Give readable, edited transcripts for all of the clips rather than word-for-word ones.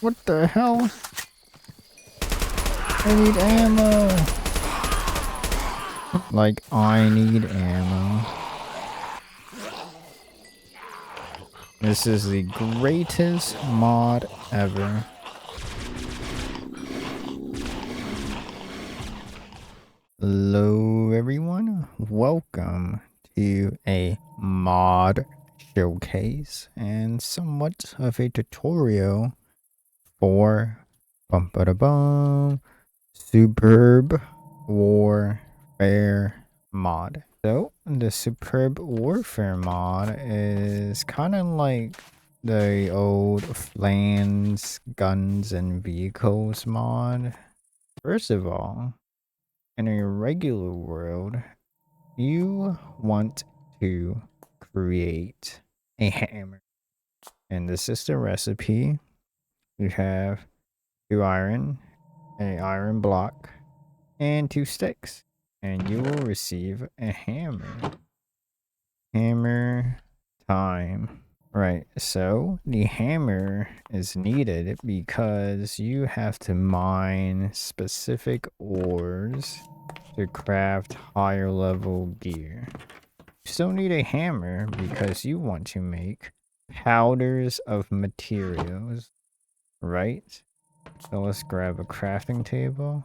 What the hell? I need ammo. Like, I need ammo. This is the greatest mod ever. Hello everyone, welcome to a mod showcase and somewhat of a tutorial for Superb Warfare mod. So the Superb Warfare mod is kind of like the old flans, guns, and vehicles mod. First of all, in a regular world, you want to create a hammer. And this is the recipe. You have 2 iron, an iron block, and 2 sticks. And you will receive a hammer. Hammer time. Right, so the hammer is needed because you have to mine specific ores to craft higher level gear. You still need a hammer because you want to make powders of materials, right? So let's grab a crafting table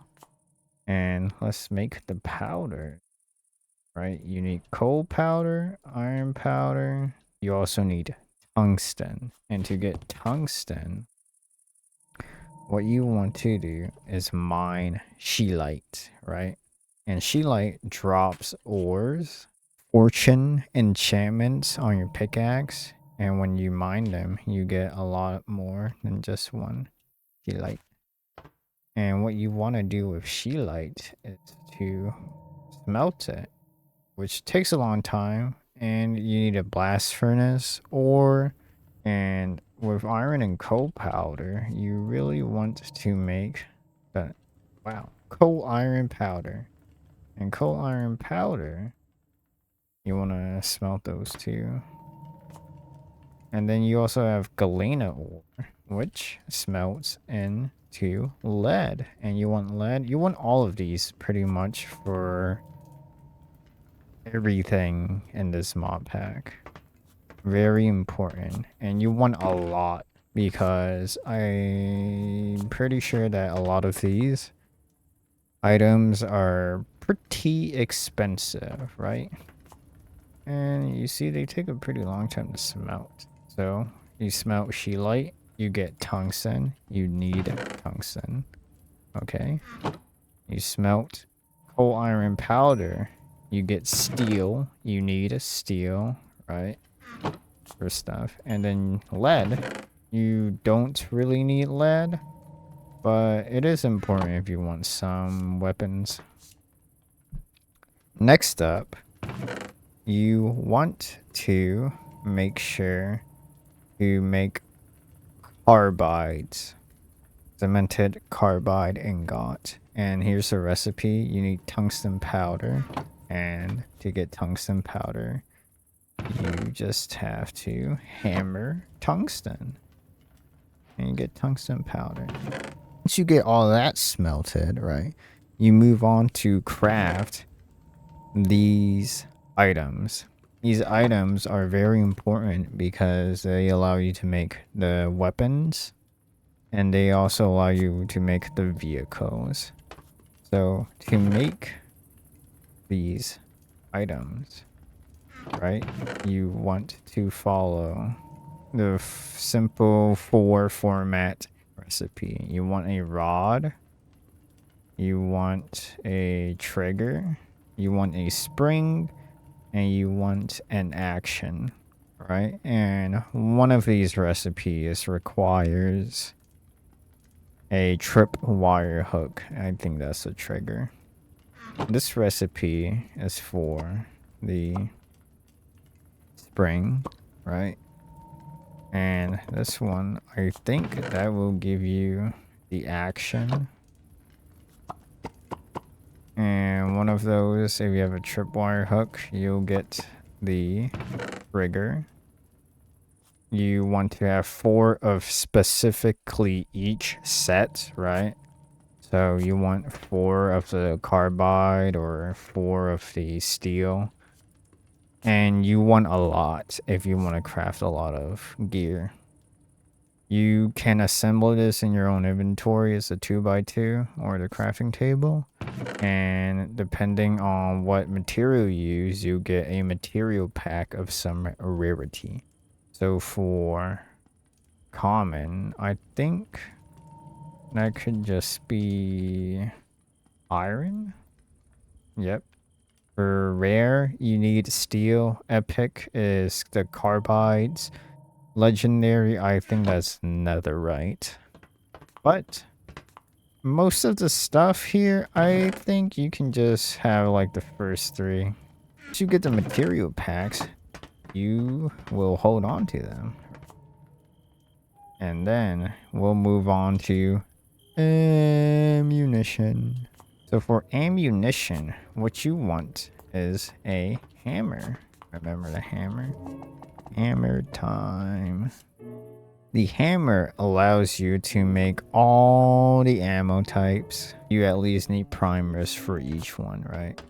and let's make the powder, right? You need coal powder, iron powder. You also need tungsten. And to get tungsten, what you want to do is mine scheelite, right? And scheelite drops ores, fortune enchantments on your pickaxe, and when you mine them, you get a lot more than just one scheelite. And what you want to do with scheelite is to smelt it, which takes a long time, and you need a blast furnace, and with iron and coal powder, you really want to make that, coal iron powder. And coal iron powder, you want to smelt those too. And then you also have galena ore, which smelts into lead. And you want lead, you want all of these pretty much for everything in this mod pack. Very important. And you want a lot because I'm pretty sure that a lot of these items are pretty expensive, right? And you see they take a pretty long time to smelt. So you smelt scheelite, you get tungsten. You need tungsten. Okay. You smelt coal iron powder, you get steel. You need a steel, right? For stuff. And then lead, you don't really need lead, but it is important if you want some weapons. Next up, you want to make sure to make carbides, cemented carbide ingot. And here's the recipe. You need tungsten powder, and to get tungsten powder, you just have to hammer tungsten and you get tungsten powder. Once you get all that smelted, right, you move on to craft these items. These items are very important because they allow you to make the weapons, and they also allow you to make the vehicles. So to make these items, right, you want to follow the simple 4 format recipe. You want a rod, you want a trigger, you want a spring, and you want an action, right? And one of these recipes requires a trip wire hook. I think that's a trigger. This recipe is for the spring, right? And this one, I think that will give you the action. And one of those, if you have a tripwire hook, you'll get the trigger. you want to have 4 of specifically each set, right? So you want 4 of the carbide or 4 of the steel. And you want a lot if you want to craft a lot of gear. You can assemble this in your own inventory as a 2x2 or the crafting table. And depending on what material you use, you get a material pack of some rarity. So for common, I think that could just be iron. Yep. For rare, you need steel. Epic is the carbides. Legendary, I think that's netherite. But most of the stuff here, I think you can just have like the first 3. Once you get the material packs, you will hold on to them. And then we'll move on to ammunition. So for ammunition, what you want is a hammer. Remember the hammer? Hammer time. The hammer allows you to make all the ammo types. You at least need primers for each one, right?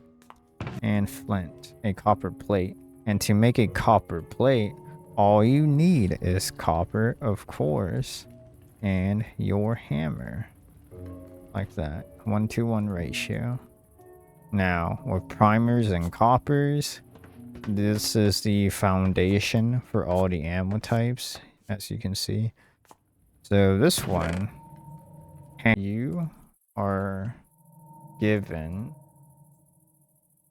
And flint, a copper plate. And to make a copper plate, all you need is copper, of course, and your hammer. Like that. 1-to-1 ratio. Now, with primers and coppers, this is the foundation for all the ammo types, as you can see. So this one, you are given,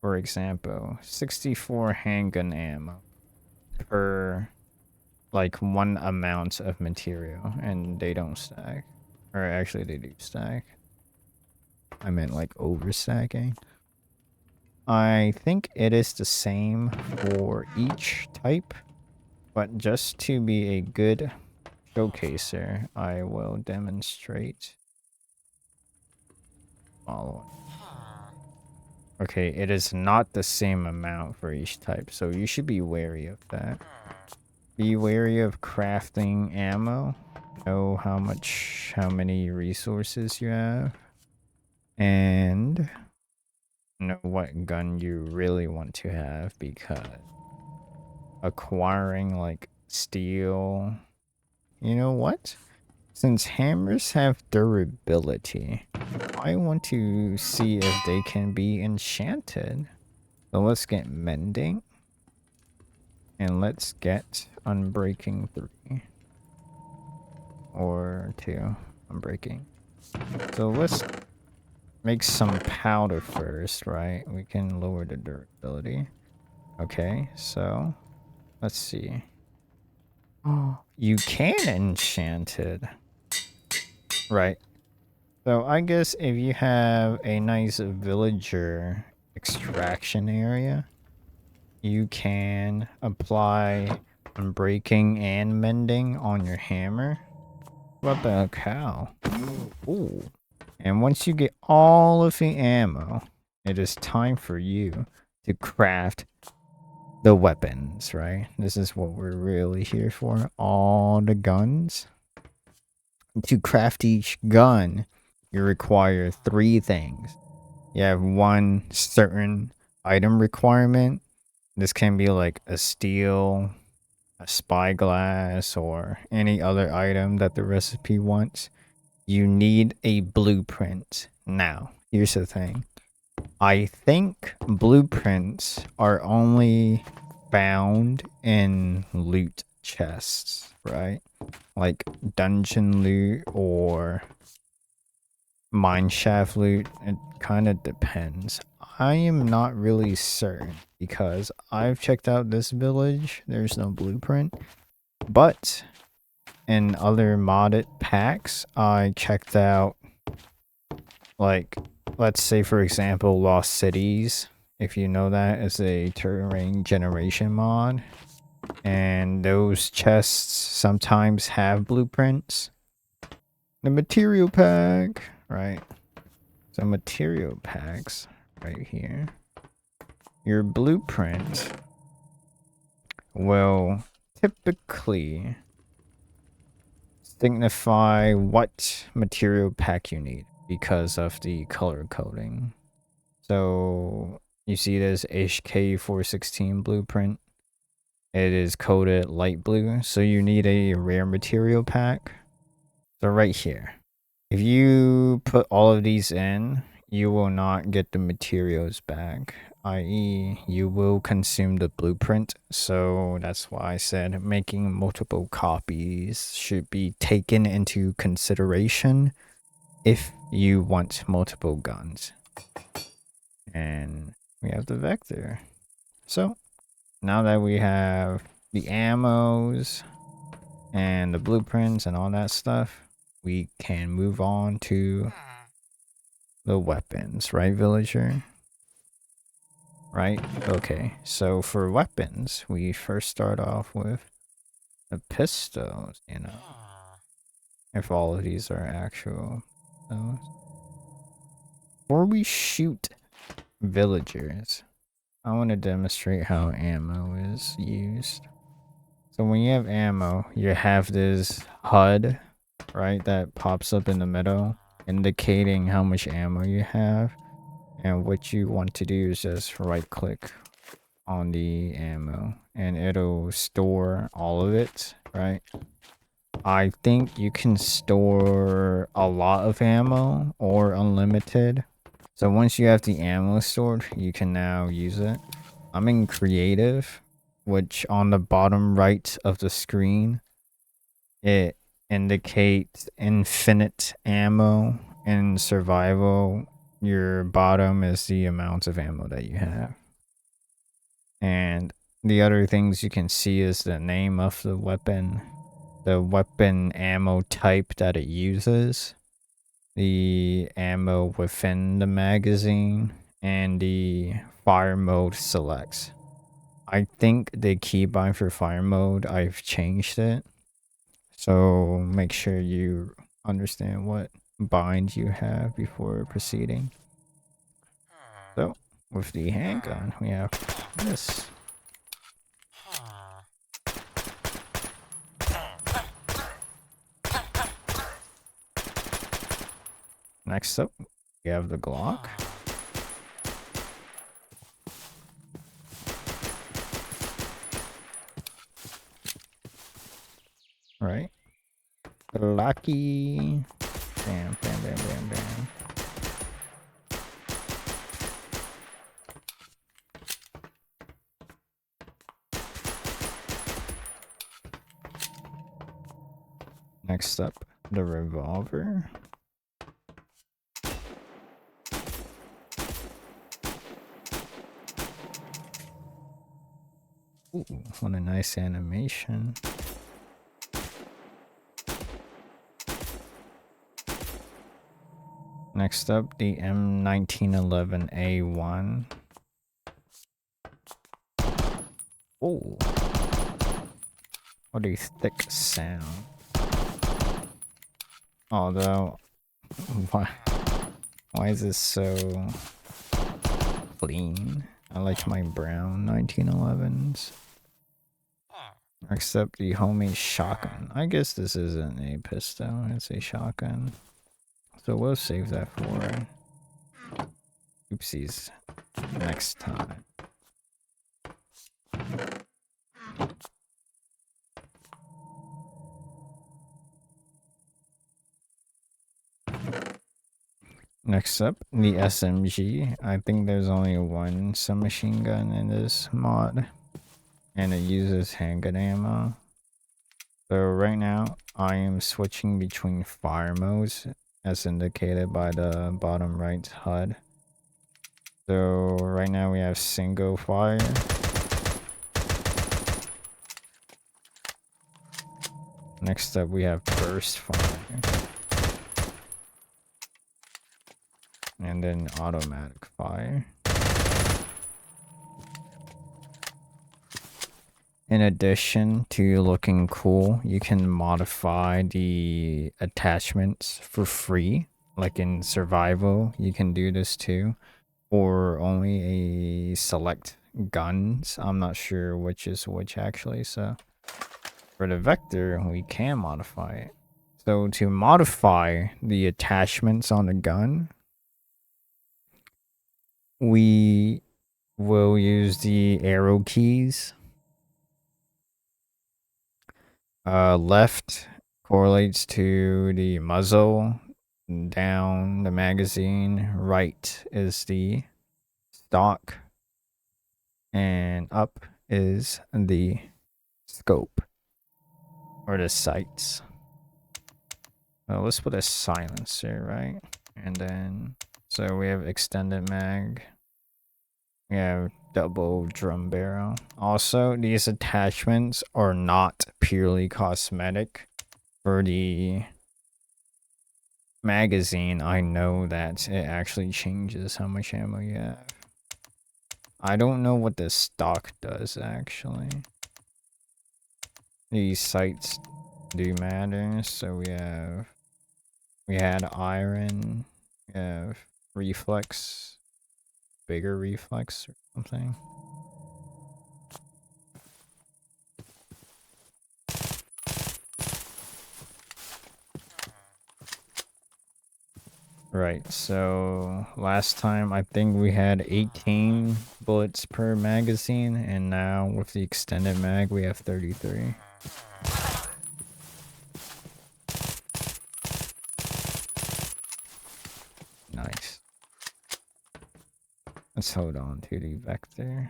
for example, 64 handgun ammo per like 1 amount of material, and they don't stack. Or actually they do stack. I meant like overstacking. I think it is the same for each type, but just to be a good showcaser, I will demonstrate. Following. Okay, it is not the same amount for each type, so you should be wary of that. Be wary of crafting ammo. Know how many resources you have. And know what gun you really want to have, because acquiring like steel, you know what? Since hammers have durability, I want to see if they can be enchanted. So let's get mending. And let's get unbreaking 3. Or 2. Unbreaking. So let's make some powder first, right? We can lower the durability. Okay, so let's see. Oh, you can enchant it. Right. So I guess if you have a nice villager extraction area, you can apply unbreaking and mending on your hammer. What the cow? Ooh. And once you get all of the ammo, it is time for you to craft the weapons, right? This is what we're really here for. All the guns. To craft each gun, you require 3 things. You have 1 certain item requirement. This can be like a steel, a spyglass, or any other item that the recipe wants. You need a blueprint. Now, here's the thing. I think blueprints are only found in loot chests, right? Like dungeon loot or mineshaft loot. It kind of depends. I am not really certain because I've checked out this village. There's no blueprint. But in other modded packs, I checked out, like, let's say for example, Lost Cities. If you know that, it's a terrain generation mod. And those chests sometimes have blueprints. The material pack, right? So material packs right here. Your blueprint will typically signify what material pack you need because of the color coding. So you see this HK416 blueprint. It is coded light blue, so you need a rare material pack. So right here, if you put all of these in, you will not get the materials back, i.e. you will consume the blueprint. So that's why I said making multiple copies should be taken into consideration if you want multiple guns. And we have the vector. So now that we have the ammos and the blueprints and all that stuff, we can move on to the weapons, right, villager? Right? Okay, so for weapons, we first start off with the pistols, you know. If all of these are actual pistols. Before we shoot villagers, I want to demonstrate how ammo is used. So when you have ammo, you have this HUD, right, that pops up in the middle, indicating how much ammo you have. And what you want to do is just right click on the ammo and it'll store all of it, right? I think you can store a lot of ammo or unlimited. So once you have the ammo stored, you can now use it. I'm in creative, which on the bottom right of the screen, it indicates infinite ammo. In survival, your bottom is the amount of ammo that you have. And the other things you can see is the name of the weapon ammo type that it uses, the ammo within the magazine, and the fire mode selects. I think the keybind for fire mode, I've changed it. So make sure you understand what bind you have before proceeding. So with the handgun, we have this. Next up, we have the Glock. Right. Lucky. Bam, bam, bam, bam, bam. Next up, the revolver. Ooh, what a nice animation. Next up, the M1911A1. Oh, what a thick sound. Although, why is this so clean? I like my brown 1911s. Next up, the homemade shotgun. I guess this isn't a pistol, it's a shotgun. So we'll save that for oopsies next time. Next up, the SMG. I think there's only one submachine gun in this mod, and it uses handgun ammo. So right now, I am switching between fire modes, as indicated by the bottom right HUD. So right now we have single fire. Next up, we have burst fire. And then automatic fire. In addition to looking cool, you can modify the attachments for free. Like in survival, you can do this too. Or only a select guns. I'm not sure which is which actually, so For the vector, we can modify it. So to modify the attachments on the gun, we will use the arrow keys. Left correlates to the muzzle, down the magazine, right is the stock, and up is the scope or the sights. Well, let's put a silencer, right? And then, so we have extended mag. We have double drum barrel. Also, these attachments are not purely cosmetic. For the magazine, I know that it actually changes how much ammo you have. I don't know what the stock does, actually. These sights do matter, so we had iron, we have reflex, bigger reflex or something. Right, so last time I think we had 18 bullets per magazine, and now with the extended mag we have 33. Nice. Let's hold on to the vector.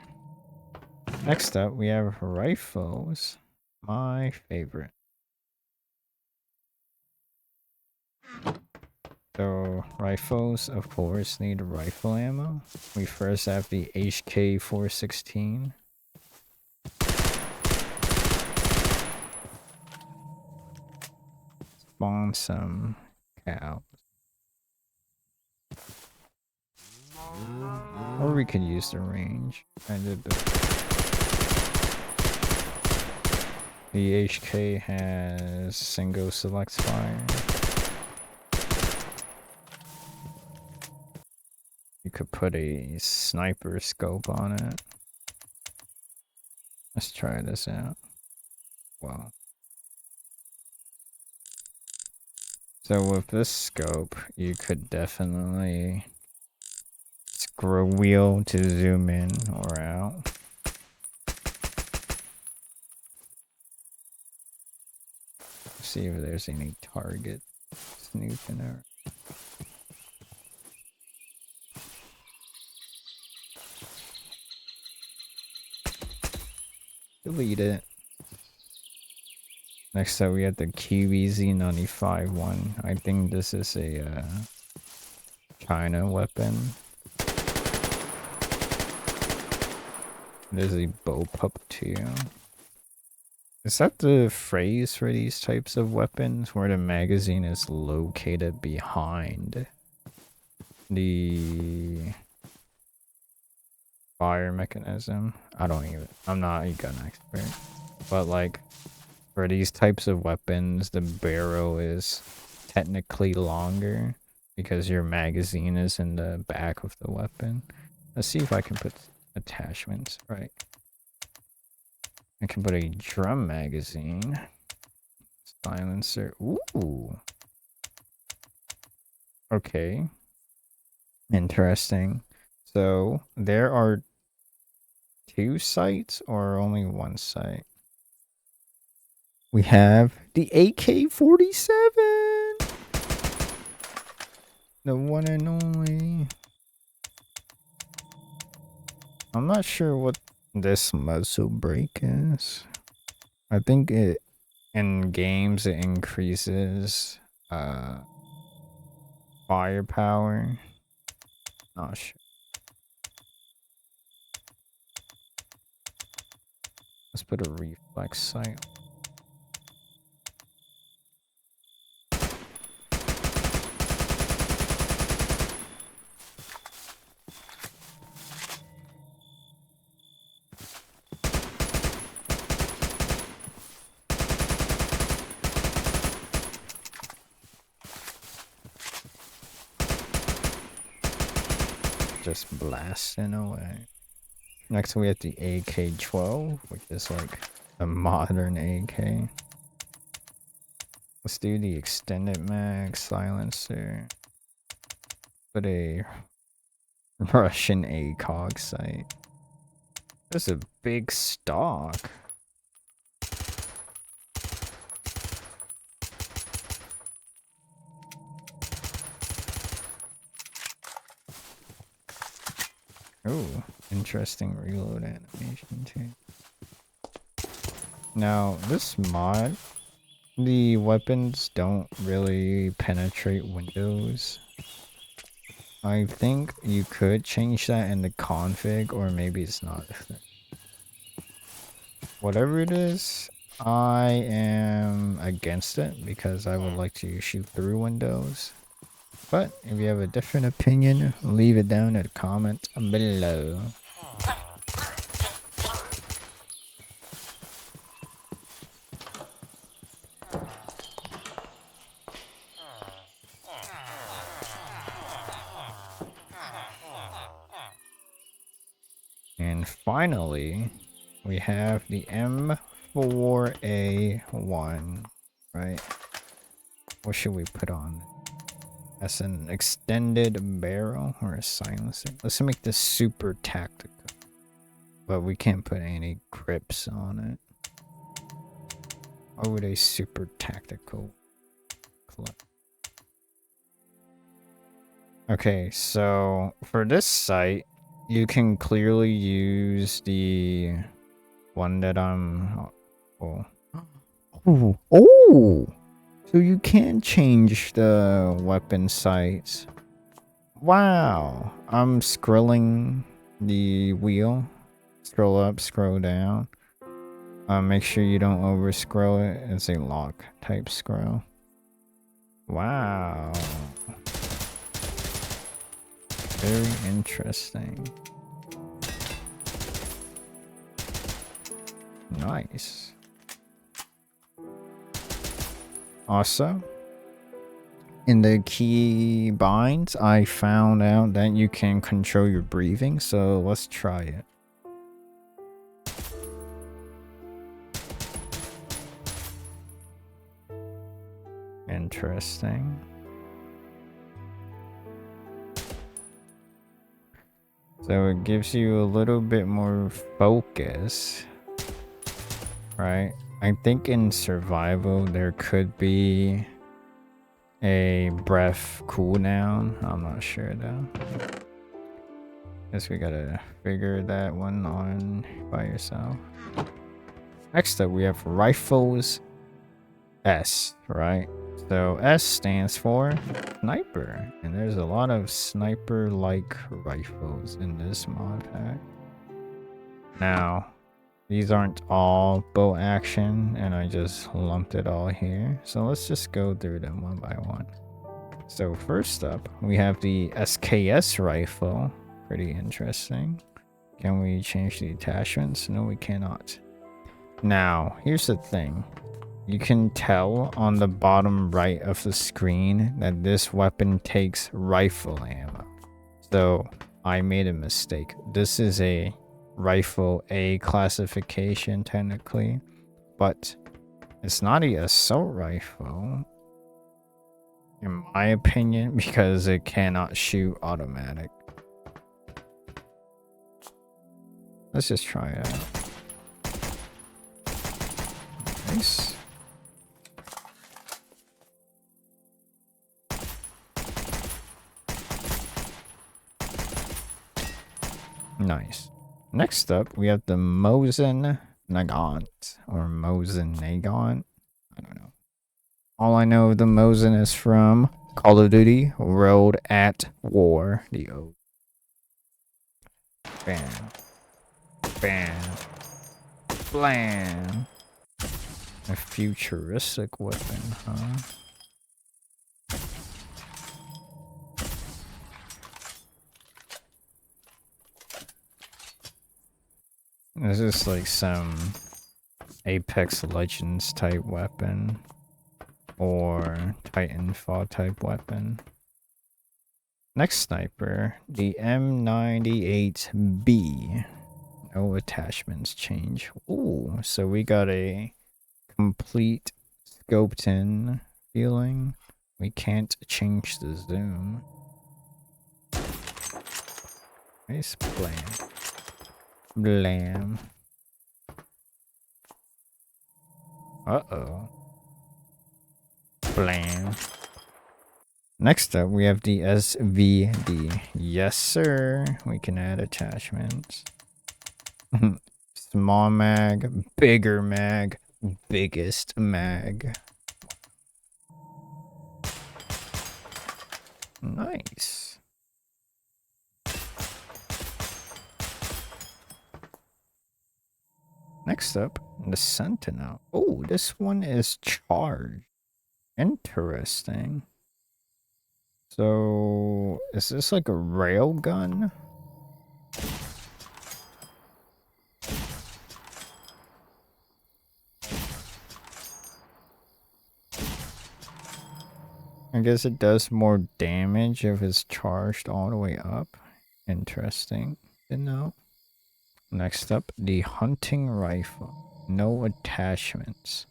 Next up we have rifles, my favorite. So rifles, of course, need rifle ammo. We first have the HK 416. Spawn some cows. Or we could use the range. I did the HK has single select fire. You could put a sniper scope on it. Let's try this out. Wow. So with this scope, you could definitely screw wheel to zoom in or out. See if there's any target snooping around. Delete it. Next up we have the CIWS 95-1. I think this is a China weapon. There's a bullpup too. Is that the phrase for these types of weapons, where the magazine is located behind the fire mechanism? I'm not a gun expert, but like for these types of weapons, the barrel is technically longer because your magazine is in the back of the weapon. Let's see if I can put attachments right. I can put a drum magazine, silencer. Ooh. Okay. Interesting. So there are 2 sights or only 1 sight? We have the AK-47. The one and only. I'm not sure what this muzzle brake is. I think it in games it increases firepower. Not sure. Let's put a reflex sight. Just blasting away. Next we have the AK-12, which is like A modern AK. Let's do the extended mag silencer. Put a Russian ACOG sight. There's a big stock. Oh, interesting reload animation too. Now, this mod, the weapons don't really penetrate windows. I think you could change that in the config, or maybe it's not a thing. Whatever it is, I am against it because I would like to shoot through windows. But if you have a different opinion, leave it down in the comment below. And finally, we have the M4A1, right? What should we put on? As an extended barrel or a silencer? Let's make this super tactical. But we can't put any grips on it. Why would a super tactical club? Okay, so for this site, you can clearly use the one that I'm... Oh. Oh! So you can change the weapon sights. Wow! I'm scrolling the wheel. Scroll up, scroll down. Make sure you don't over scroll it. It's a lock type scroll. Wow. Very interesting. Nice. Also, in the key binds, I found out that you can control your breathing, so let's try it. Interesting. So it gives you a little bit more focus, right? I think in survival there could be a breath cooldown. I'm not sure though. Guess we gotta figure that one on by yourself. Next up we have rifles S, right? So S stands for sniper, and there's a lot of sniper-like rifles in this mod pack. Now, these aren't all bow action, and I just lumped it all here. So let's just go through them one by one. So first up, we have the SKS rifle. Pretty interesting. Can we change the attachments? No, we cannot. Now, here's the thing. You can tell on the bottom right of the screen that this weapon takes rifle ammo. So I made a mistake. This is a rifle A classification technically, but it's not an assault rifle in my opinion because it cannot shoot automatic. Let's just try it out. Nice. Nice. Next up, we have the Mosin Nagant or Mosin Nagant. I don't know. All I know of the Mosin is from Call of Duty World at War. The O. Bam. Bam. Blam. A futuristic weapon, huh? This is like some Apex Legends type weapon or Titanfall type weapon. Next sniper, the M98B. No attachments change. Ooh, so we got a complete scoped in feeling. We can't change the zoom. Nice blam. Blam. Uh-oh. Blam. Next up, we have the SVD. Yes, sir. We can add attachments. Small mag, bigger mag, biggest mag. Nice. Next up, the Sentinel. Oh, this one is charged. Interesting. So, is this like a rail gun? I guess it does more damage if it's charged all the way up. Interesting to know. Next up, the hunting rifle. No attachments.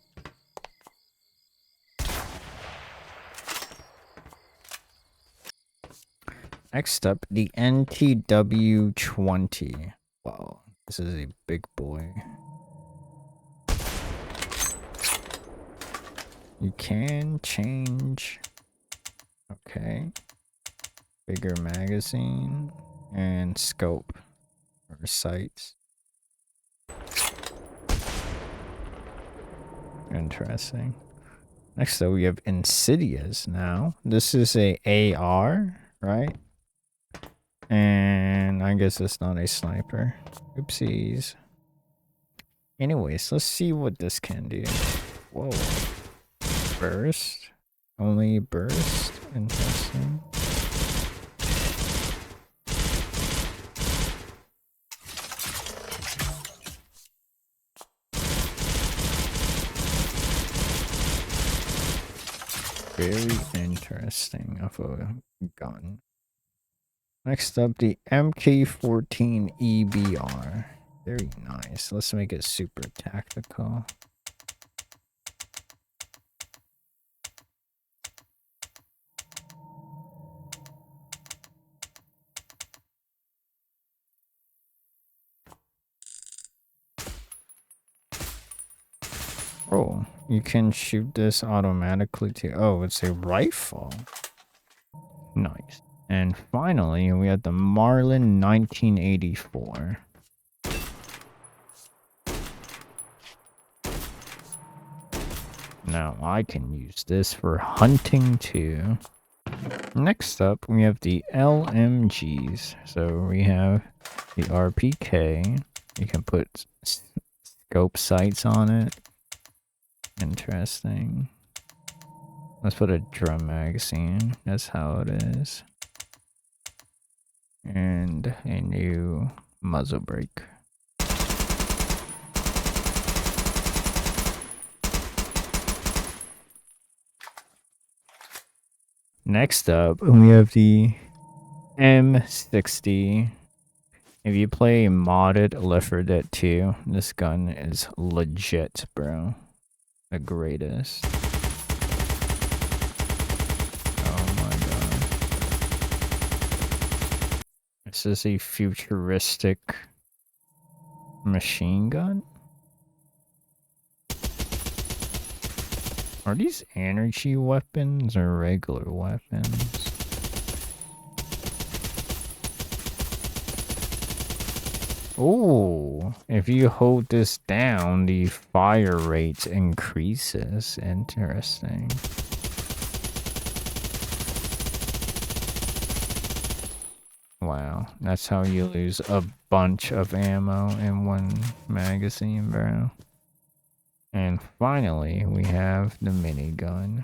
Next up, the NTW-20. Wow, this is a big boy. You can change. Okay. Bigger magazine and scope or sights. Interesting. Next up, we have Insidious now. This is a AR, right? And I guess it's not a sniper. Oopsies. Anyways, let's see what this can do. Whoa. Burst? Only burst? Interesting. Very interesting of a gun. Next up, the MK14 EBR. Very nice. Let's make it super tactical. Oh, you can shoot this automatically too. Oh, it's a rifle. Nice. And finally, we have the Marlin 1984. Now I can use this for hunting too. Next up, we have the LMGs. So we have the RPK. You can put scope sights on it. Interesting. Let's put a drum magazine. That's how it is. And a new muzzle brake. Next up, we have the M60. If you play modded Left 4 Dead 2, this gun is legit, bro. The greatest. Oh my god. This is a futuristic machine gun? Are these energy weapons or regular weapons? Oh, if you hold this down, the fire rate increases. Interesting. Wow, that's how you lose a bunch of ammo in one magazine, bro. And finally, we have the minigun.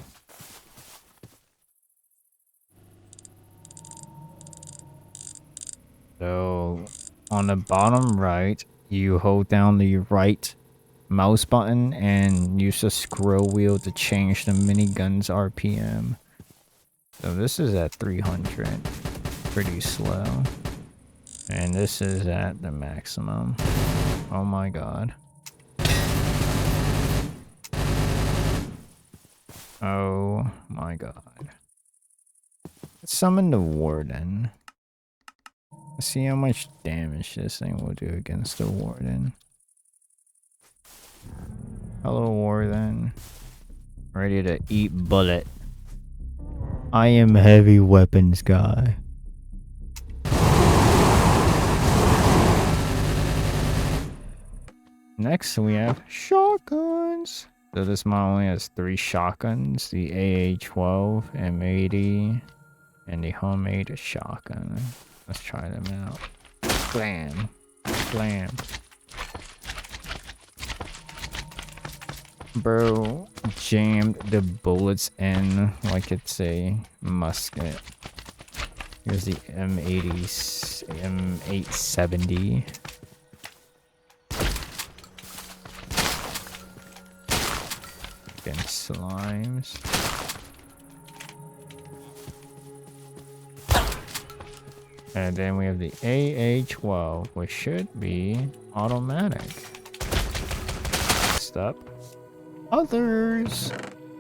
So, on the bottom right, you hold down the right mouse button and use the scroll wheel to change the minigun's RPM. So this is at 300. Pretty slow. And this is at the maximum. Oh my god. Oh my god. Let's summon the Warden. Let's see how much damage this thing will do against the Warden. Hello, Warden. Ready to eat bullet. I am heavy weapons guy. Next, we have shotguns. So this model only has 3 shotguns. The AA-12, M80, and the homemade shotgun. Let's try them out. Blam. Blam. Bro jammed the bullets in like it's a musket. Here's the M80, M870. Against slimes. And then we have the AA-12, which should be automatic. Next up, others.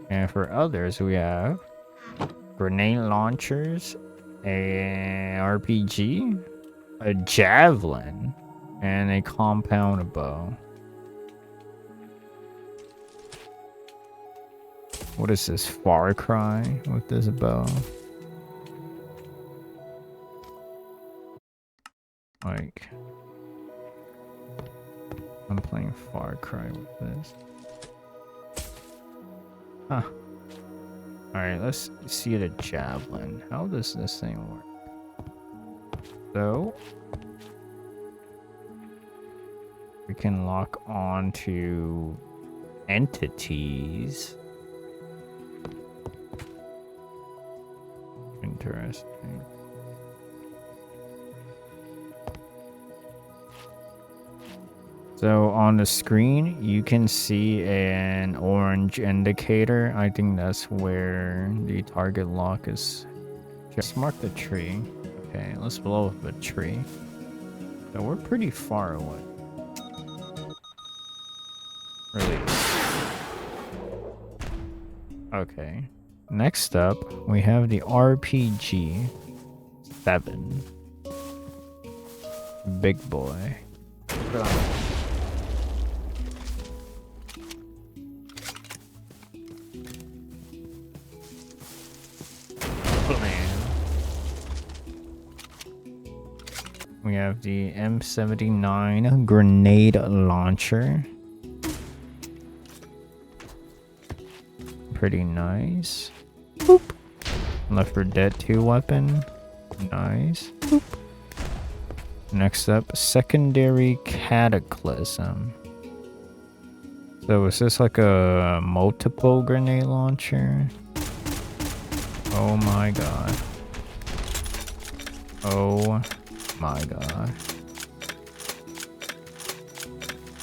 And for others, we have grenade launchers, a RPG, a javelin, and a compound bow. What is this, Far Cry with this bow? Like, I'm playing Far Cry with this. Huh. Alright, let's see the javelin. How does this thing work? So, we can lock on to entities. Interesting. So on the screen, you can see an orange indicator. I think that's where the target lock is. Just mark the tree. Okay, let's blow up the tree. So we're pretty far away. Really? Okay. Next up, we have the RPG 7. Big boy. We have the M79 grenade launcher. Pretty nice. Boop. Left 4 Dead 2 weapon. Nice. Boop. Next up, secondary cataclysm. So is this like a multiple grenade launcher? Oh my god. Oh my god.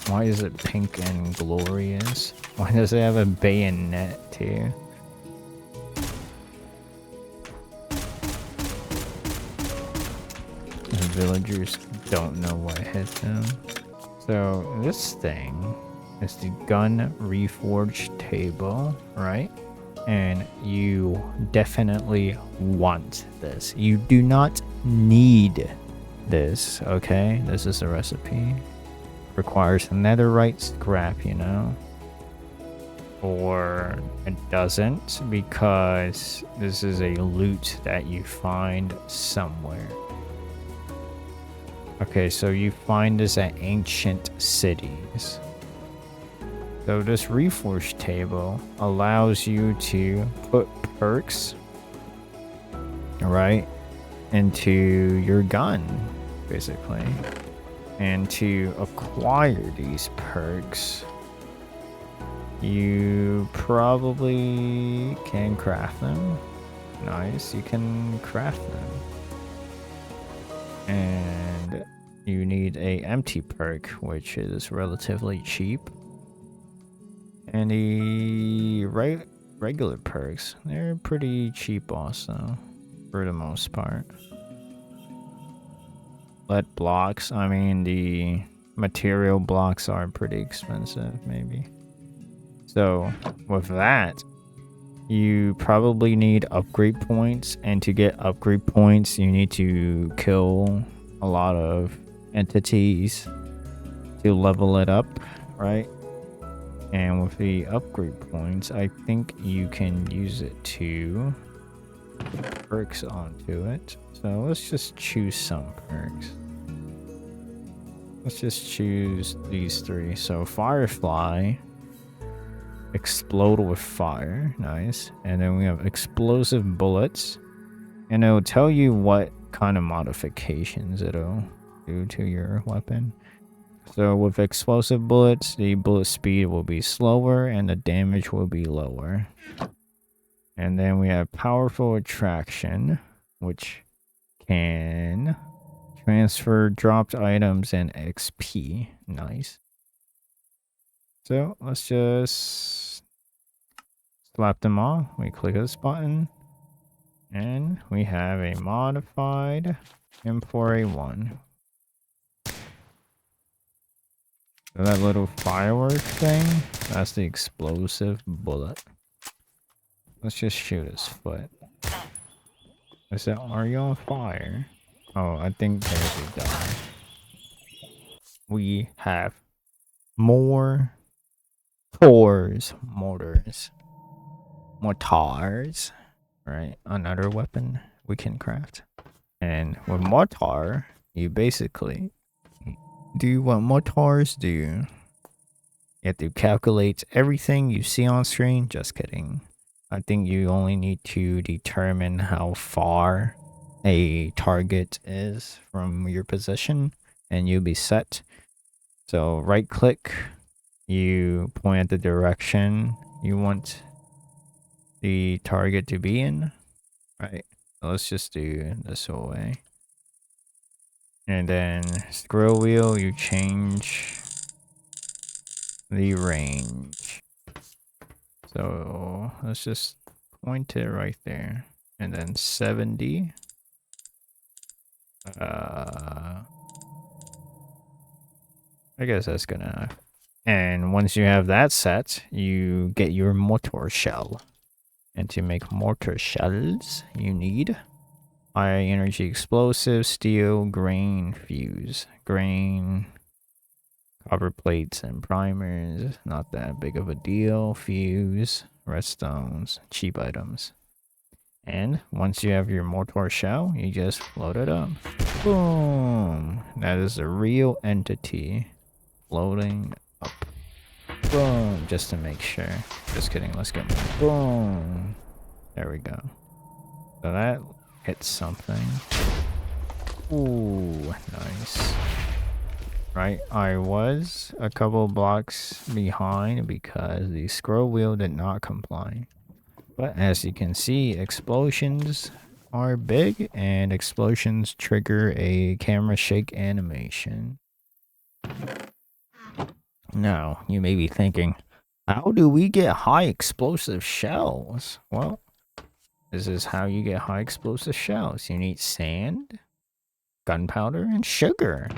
Why is it pink and glorious? Why does it have a bayonet too? The villagers don't know what hit them. So this thing is the gun reforge table, right? And you definitely want this. You do not need this, okay? This is a recipe. Requires netherite scrap, you know? Or it doesn't, because this is a loot that you find somewhere. Okay, so you find this at ancient cities. So this reforge table allows you to put perks, right, into your gun, basically. And to acquire these perks, you probably can craft them. Nice, you can craft them. And you need a empty perk, which is relatively cheap. And the regular perks, they're pretty cheap also, for the most part. bullet blocks. I mean, the material blocks are pretty expensive, maybe. So, with that, you probably need upgrade points. And to get upgrade points, you need to kill a lot of entities to level it up, right? And with the upgrade points, I think you can use it to put perks onto it. So let's just choose some perks. Let's just choose these 3. So Firefly, explode with fire, nice. And then we have explosive bullets, and it'll tell you what kind of modifications it'll do to your weapon. So with explosive bullets, the bullet speed will be slower and the damage will be lower. And then we have powerful attraction, which can transfer dropped items and XP. Nice. So let's just slap them all. We click this button and we have a modified M4A1. So that little firework thing, that's the explosive bullet. Let's just shoot his foot. Is that, are you on fire? Oh, I think there's a die. We have more Coords, mortars. Right? Another weapon we can craft. And with mortar, you basically do what mortars do. You have to calculate everything you see on screen. Just kidding. I think you only need to determine how far a target is from your position and you'll be set. So right click, you point at the direction you want the target to be in. Right. So let's just do this whole way. And then scroll wheel, you change the range. So let's just point it right there. And then 70. I guess that's good enough. And once you have that set, you get your mortar shell. And to make mortar shells, you need high energy explosive, steel, grain, fuse. Grain, copper plates, and primers. Not that big of a deal. Fuse, redstones, cheap items. And once you have your mortar shell, you just load it up. Boom! That is a real entity loading up. Boom! Just to make sure. Just kidding, let's get more. Boom! There we go. So that hits something. Ooh, nice. Right, I was a couple blocks behind because the scroll wheel did not comply. But as you can see, explosions are big and explosions trigger a camera shake animation. Now, you may be thinking, how do we get high explosive shells? Well, this is how you get high explosive shells. You need sand, gunpowder, and sugar.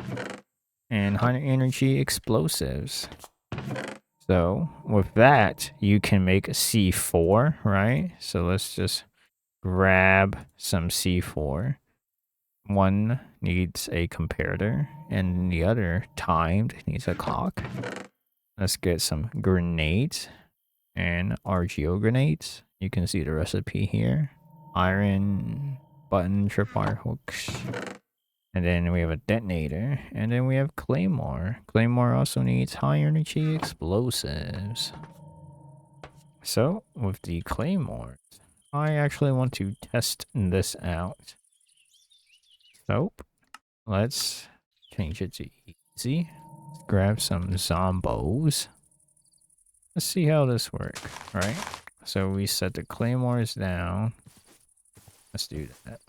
And high energy explosives. So with that, you can make a C4, right? So let's just grab some C4. One needs a comparator and the other timed needs a clock. Let's get some grenades and RGO grenades. You can see the recipe here. Iron button tripwire hooks. And then we have a detonator. And then we have Claymore. Claymore also needs high energy explosives. So, with the Claymores, I actually want to test this out. So, let's change it to easy. Let's grab some zombos. Let's see how this works, right? So we set the Claymores down. Let's do that.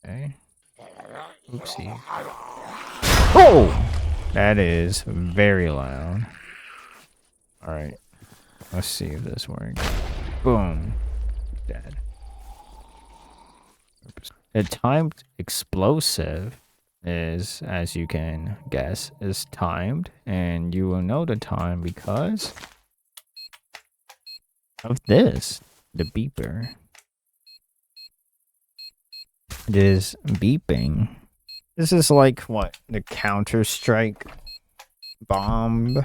Okay. Oopsie. Oh! That is very loud. Alright. Let's see if this works. Boom. Dead. Oops. A timed explosive is, as you can guess, is timed, and you will know the time because of this, the beeper. It is beeping. This is like what, the Counter-Strike bomb.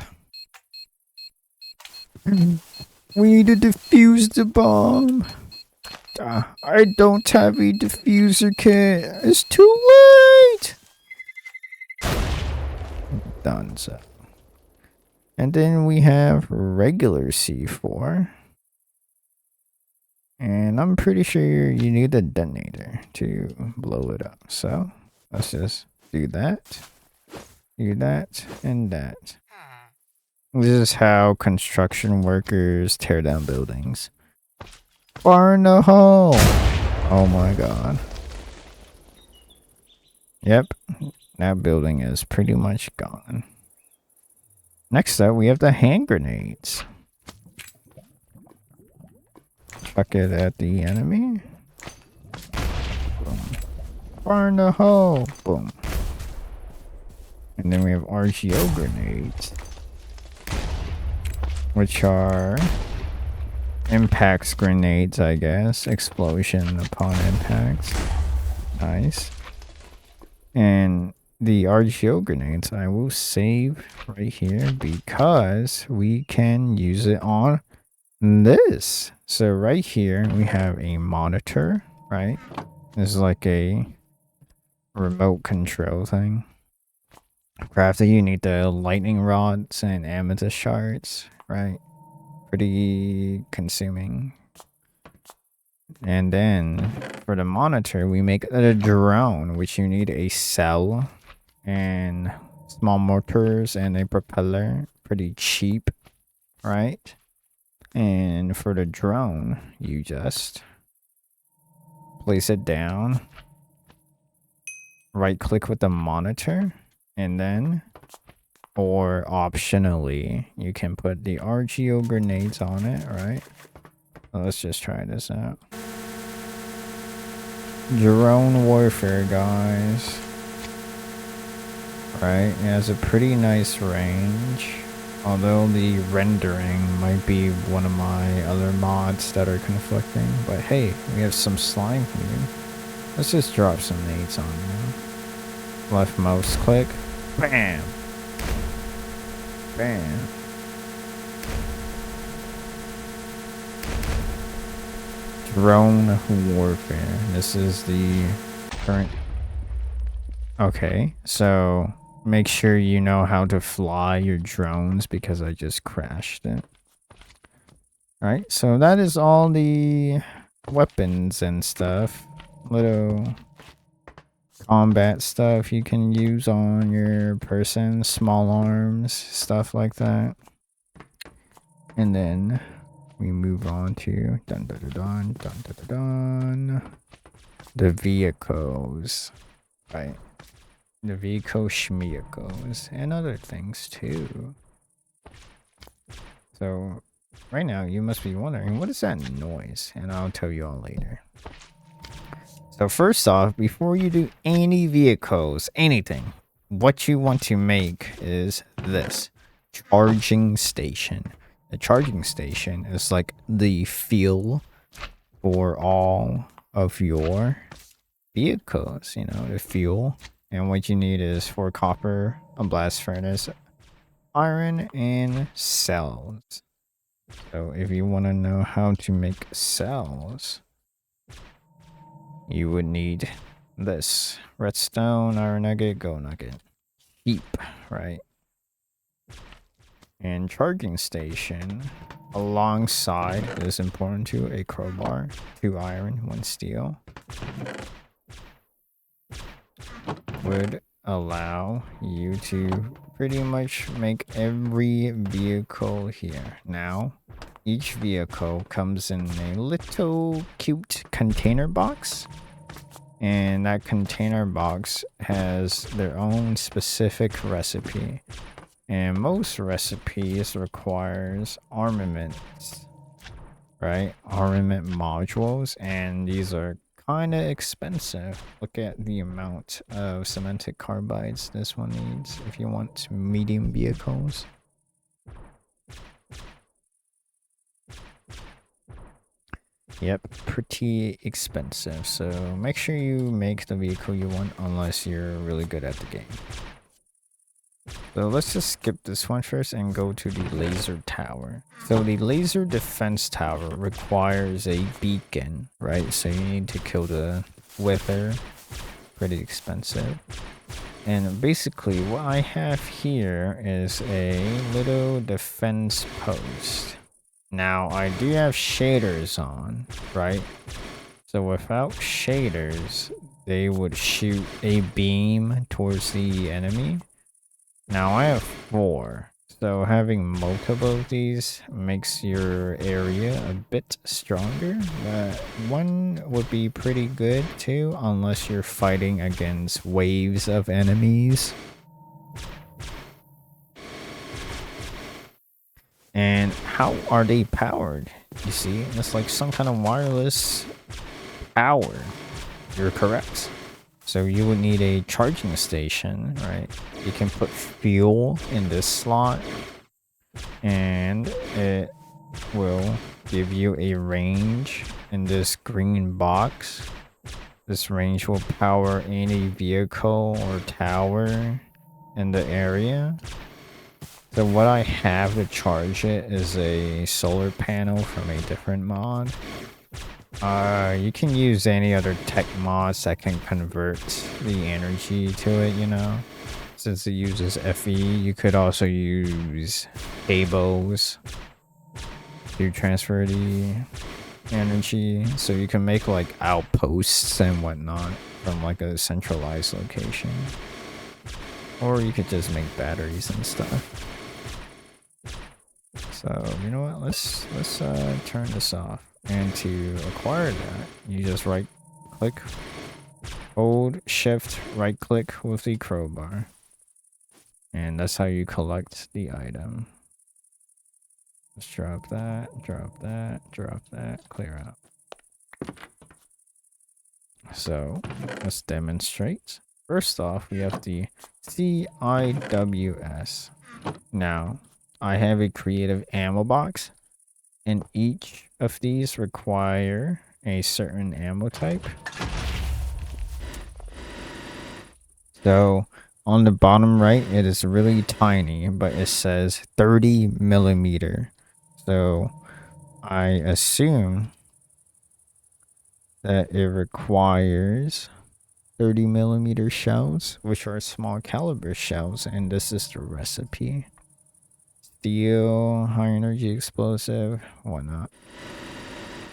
We need to defuse the bomb. I don't have a diffuser kit. It's too late. Done so. And then we have regular C4. And I'm pretty sure you need a detonator to blow it up. So let's just do that, and that. This is how construction workers tear down buildings. Fire in the hole! Oh my god. Yep, that building is pretty much gone. Next up, we have the hand grenades. Chuck it at the enemy. Boom. Fire in the hole! Boom. And then we have RGO grenades, which are impacts grenades, I guess. Explosion upon impacts. Nice. And the RGO grenades I will save right here because we can use it on this. So right here we have a monitor, right? This is like a remote control thing. Crafting, you need the lightning rods and amethyst shards, right? Pretty consuming. And then for the monitor, we make a drone, which you need a cell and small mortars and a propeller. Pretty cheap, right? And for the drone, you just place it down, right click with the monitor, and then, or optionally, you can put the RGO grenades on it, right? Let's just try this out. Drone warfare, guys. Right, it has a pretty nice range. Although the rendering might be one of my other mods that are conflicting. But hey, we have some slime here. Let's just drop some nades on them. Left mouse click. Bam! Bam. Drone warfare. This is the current... Okay, so make sure you know how to fly your drones because I just crashed it. Alright, so that is all the weapons and stuff. Little combat stuff you can use on your person, small arms, stuff like that. And then we move on to the vehicles, right? The vehicle schmehicles and other things too. So right now you must be wondering, what is that noise? And I'll tell you all later. So first off, before you do any vehicles, anything, what you want to make is this charging station. The charging station is like the fuel for all of your vehicles, you know, the fuel. And what you need is 4 copper, a blast furnace, iron, and cells. So if you want to know how to make cells, you would need this. Redstone, iron nugget, gold nugget. Heap, right? And charging station alongside is important too. A crowbar, 2 iron, 1 steel. Would allow you to pretty much make every vehicle here. Now, each vehicle comes in a little cute container box, and that container box has their own specific recipe, and most recipes requires armaments, right? Armament modules, and these are kind of expensive. Look at the amount of cemented carbides this one needs if you want medium vehicles. Yep, pretty expensive. So make sure you make the vehicle you want unless you're really good at the game. So let's just skip this one first and go to the laser tower. So the laser defense tower requires a beacon, right? So you need to kill the wither. Pretty expensive. And basically what I have here is a little defense post. Now I do have shaders on, right? So without shaders, they would shoot a beam towards the enemy. Now I have 4, so having multiple of these makes your area a bit stronger, but 1 would be pretty good too, unless you're fighting against waves of enemies. And how are they powered? You see, it's like some kind of wireless power. You're correct. So you would need a charging station, right? You can put fuel in this slot and it will give you a range in this green box. This range will power any vehicle or tower in the area. So what I have to charge it is a solar panel from a different mod. You can use any other tech mods that can convert the energy to it, you know. Since it uses FE, you could also use cables to transfer the energy. So you can make like outposts and whatnot from like a centralized location. Or you could just make batteries and stuff. So, you know what? Let's turn this off. And to acquire that, you just right click, hold shift, right click with the crowbar. And that's how you collect the item. Let's drop that, drop that, drop that, clear out. So let's demonstrate. First off, we have the CIWS. Now, I have a creative ammo box. And each of these require a certain ammo type. So on the bottom right, it is really tiny, but it says 30mm. So I assume that it requires 30mm shells, which are small caliber shells, and this is the recipe. Steel, high energy explosive, whatnot.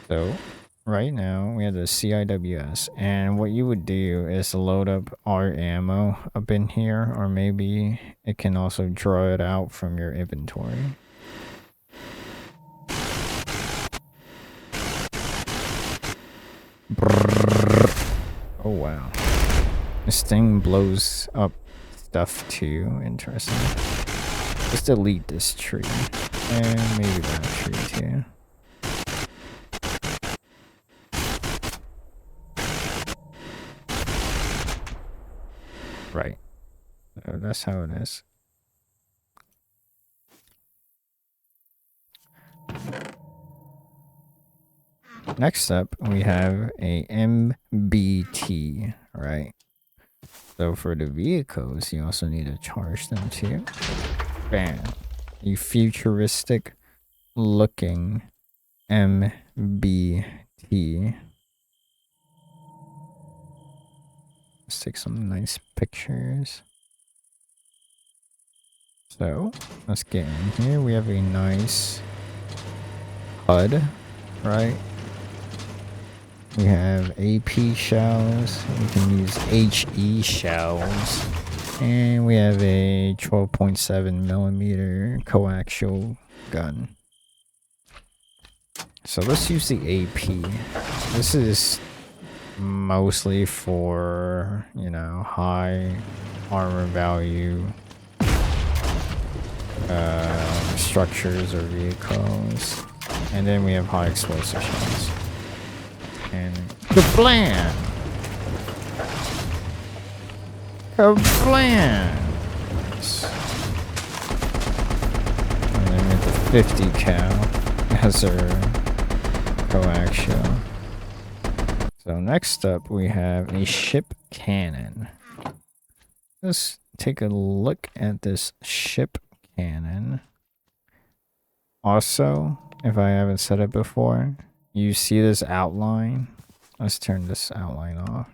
So right now we have the CIWS, and what you would do is load up our ammo up in here, or maybe it can also draw it out from your inventory. Oh wow, this thing blows up stuff too. Interesting. Let's delete this tree. And maybe that tree too. Right. So that's how it is. Next up, we have a MBT, right? So for the vehicles, you also need to charge them too. Bam. A futuristic looking MBT. Let's take some nice pictures. So let's get in here. We have a nice HUD, right? We have AP shells. We can use HE shells. And we have a 12.7mm coaxial gun. So let's use the AP. This is mostly for, you know, high armor value structures or vehicles. And then we have high explosive shells. And flan. Flan. And then with the 50 cal as our coaxial. So next up we have a ship cannon. Let's take a look at this ship cannon. Also, if I haven't said it before, you see this outline? Let's turn this outline off.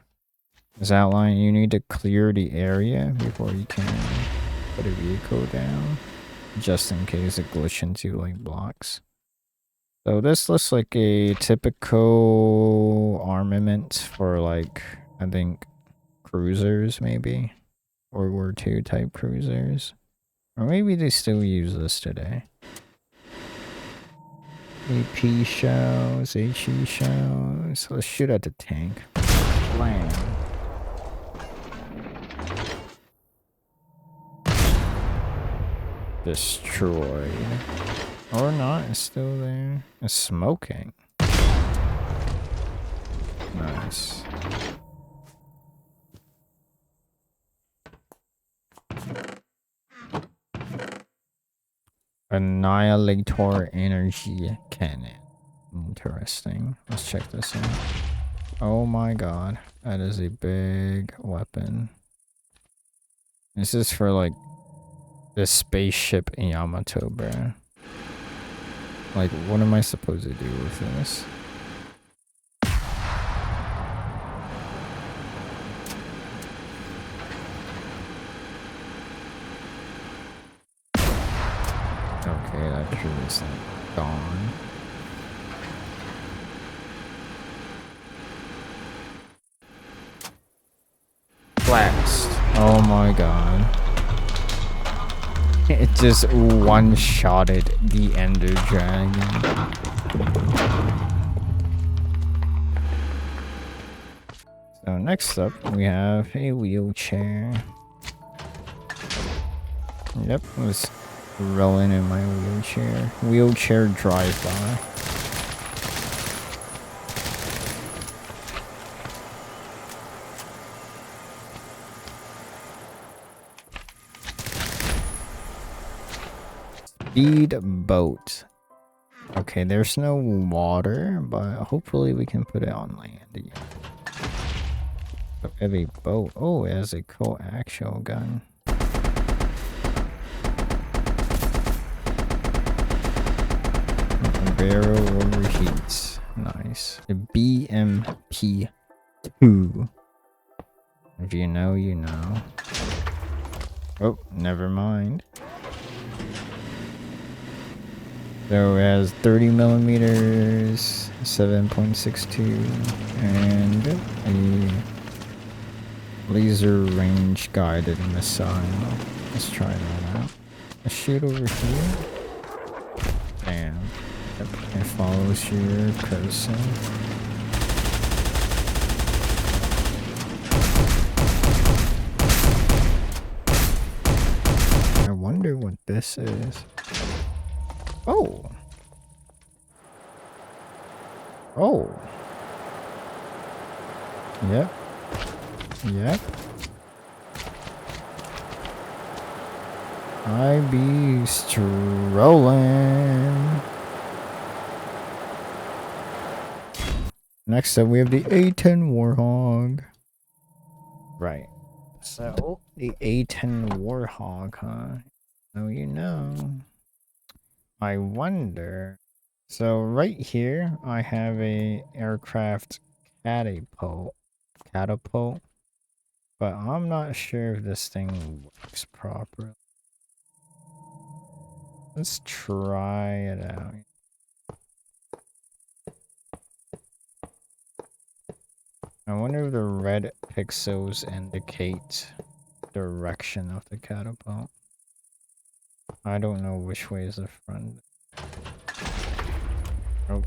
This outline, you need to clear the area before you can put a vehicle down, just in case it glitches into like blocks. So this looks like a typical armament for like, I think, cruisers maybe. World War II type cruisers. Or maybe they still use this today. AP shells, HE shells. Let's shoot at the tank. Blam. Destroyed. Or not, it's still there. It's smoking. Nice. Annihilator energy cannon. Interesting. Let's check this out. Oh my god. That is a big weapon. This is for like the spaceship in Yamato, bruh. Like, what am I supposed to do with this? Okay, that tree is like gone. Blast. Oh my god. It just one-shotted the Ender Dragon. So next up, we have a wheelchair. Yep, let's roll in my wheelchair. Wheelchair drive-by. Speedboat. Okay, there's no water, but hopefully we can put it on land again. So we have a boat. Oh, it has a coaxial gun. The barrel overheats. Nice. The BMP2. If you know, you know. Oh, never mind. So it has 30 millimeters, 7.62, and a laser range guided missile. Let's try that out. Let's shoot over here. Bam. Yep. It follows your cursor. I wonder what this is. Oh. Oh. Yep. Yep. I be strolling. Next up, we have the A10 Warthog. Right. So, the A10 Warthog, huh? Oh, you know. I wonder. So right here, I have a aircraft catapult, but I'm not sure if this thing works properly. Let's try it out. I wonder if the red pixels indicate direction of the catapult. I don't know which way is the front. Oh.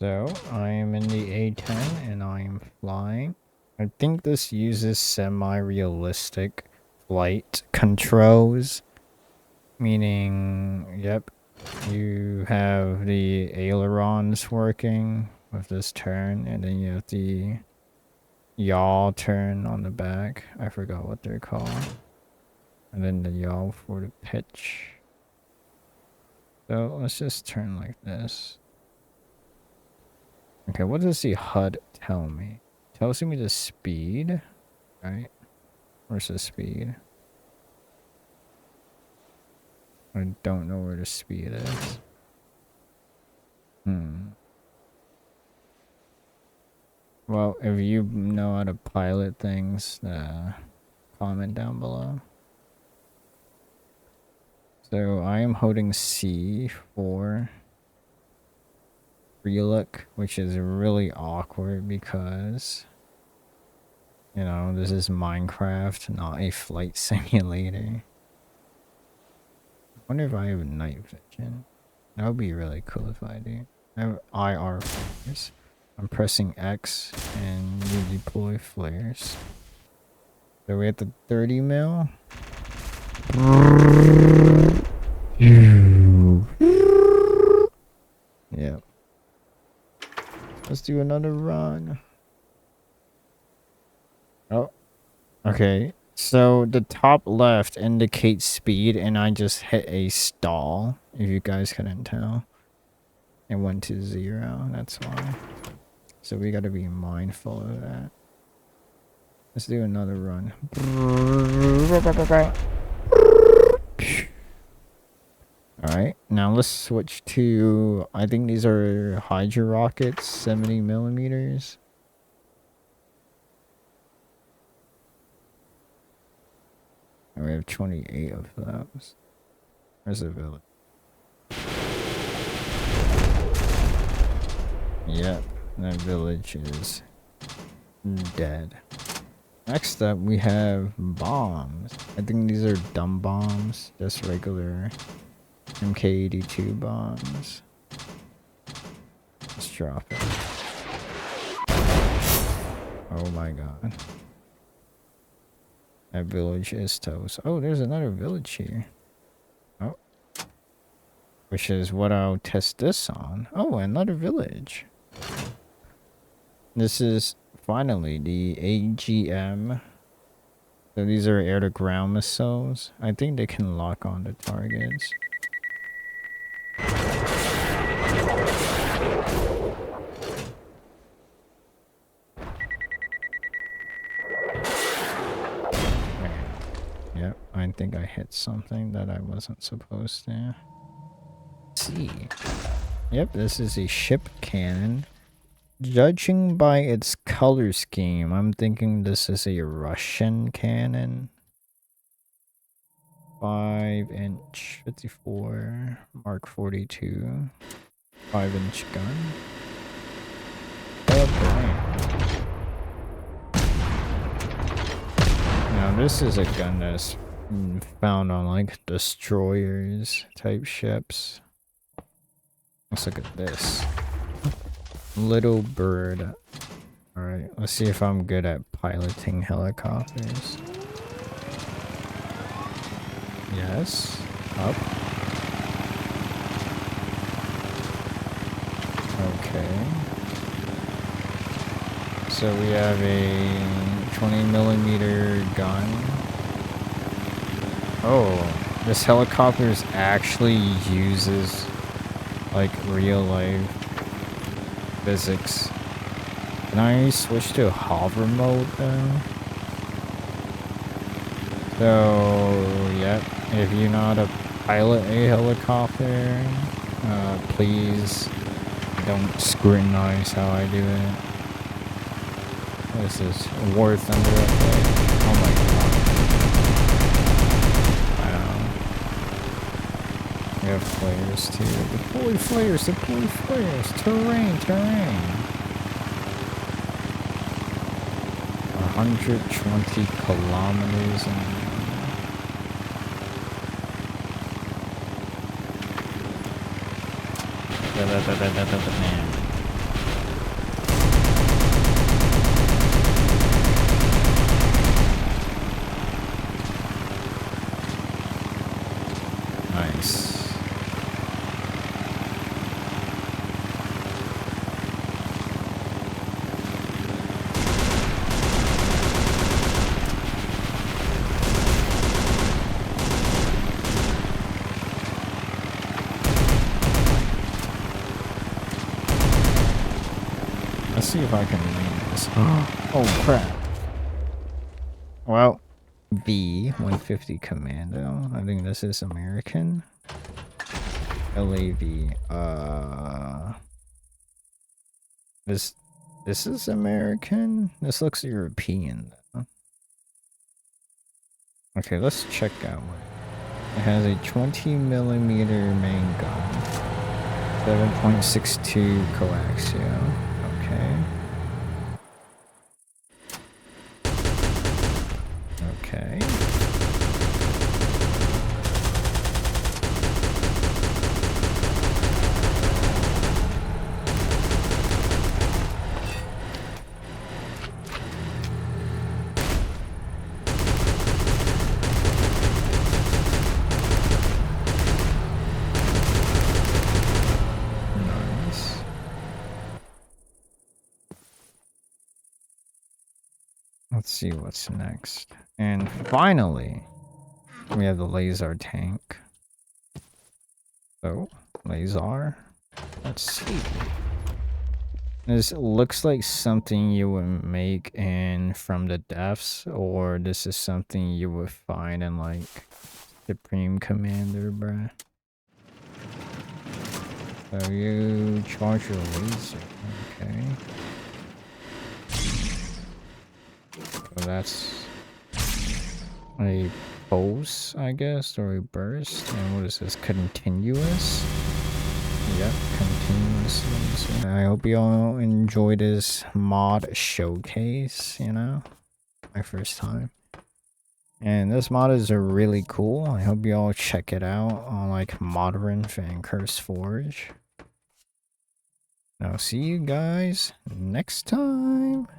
So, I am in the A10 and I am flying. I think this uses semi-realistic flight controls. Meaning, yep, you have the ailerons working with this turn, and then you have the yaw turn on the back. I forgot what they're called. And then the yaw for the pitch. So let's just turn like this. Okay, what does the HUD tell me? It tells me the speed, right? Where's the speed? I don't know where the speed is. Well, if you know how to pilot things, comment down below. So I am holding C for relook, which is really awkward because, you know, this is Minecraft, not a flight simulator. I wonder if I have night vision. That would be really cool if I do. I have IR flares. I'm pressing X and you deploy flares. So we have the 30 mil. Yeah. Let's do another run. Oh. Okay. So the top left indicates speed and I just hit a stall. If you guys couldn't tell. It went to 0. That's why. So we gotta be mindful of that. Let's do another run. Alright, now let's switch to, I think these are Hydra rockets, 70 millimeters. And we have 28 of those. Where's the village? Yep, that village is dead. Next up, we have bombs. I think these are dumb bombs, just regular MK82 bombs. Let's drop it. Oh my god. That village is toast. Oh, there's another village here. Oh. Which is what I'll test this on. Oh, another village. This is finally the AGM. So these are air-to-ground missiles. I think they can lock on to targets. Yep, I think I hit something that I wasn't supposed to. Let's see. Yep, this is a ship cannon. Judging by its color scheme, I'm thinking this is a Russian cannon. 5-inch, 54, Mark 42, 5-inch gun. Now this is a gun that's found on like destroyers type ships. Let's look at this. Littlebird. Alright, let's see if I'm good at piloting helicopters. Yes. Up. Okay. So we have a 20 millimeter gun. Oh, this helicopter actually uses like real life physics. Can I switch to hover mode though? So, yep, if you know how to pilot a helicopter, please don't scrutinize how I do it. What is this? War Thunder effect? Oh my god. Wow. We have flares too. Deploy flares, deploy flares. Terrain, terrain. 120 kilometers an hour. see if I can read this. Oh crap. Well, B-150 Commando. I think this is American. LAV. This is American? This looks European though. Okay, let's check out what it has. A 20mm main gun. 7.62 coaxial. Okay. Okay. Let's see what's next. And finally, we have the laser tank. So, laser. Let's see. This looks like something you would make in From the Depths, or this is something you would find in like Supreme Commander, bruh. So you charge your laser. Okay. So that's a pulse, I guess, or a burst. And what is this? Continuous? Yep, continuous laser. I hope you all enjoyed this mod showcase, you know? My first time. And this mod is really cool. I hope you all check it out on like Modern and Forge. I'll see you guys next time.